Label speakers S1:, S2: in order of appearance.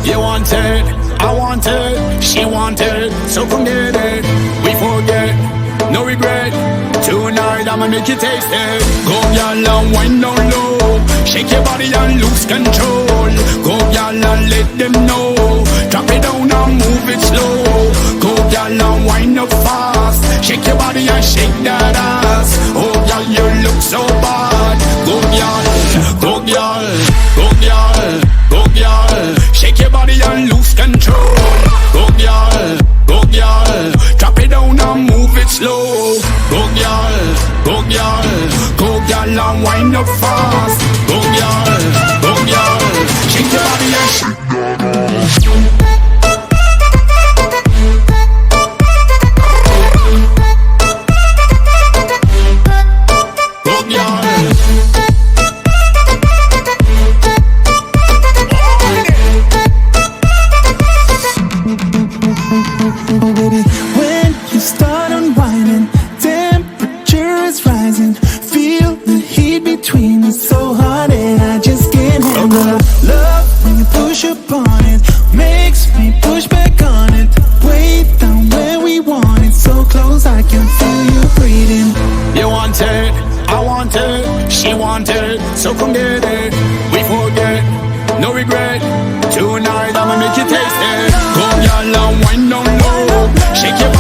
S1: You want it, I want it, she want it. So from there, we forget, no regret. Tonight I'ma make you taste it. Go y'all and wind down low, shake your body and lose control. Go y'all and let them know, drop it down and move it slow. Go y'all and wind up fast, shake your body and shake that ass. Oh y'all, you look so bad. Go y'all, go y'all, go y'all, go y'all, shake your body and lose control. Go y'all, go y'all, drop it down and move it slow. Go y'all, go y'all, go y'all and wind up fast. Go y'all, shake your body and shake that ass. So from there, we forget, no regret. Tonight I'ma make you taste it. Go y'all and wind down low, shake your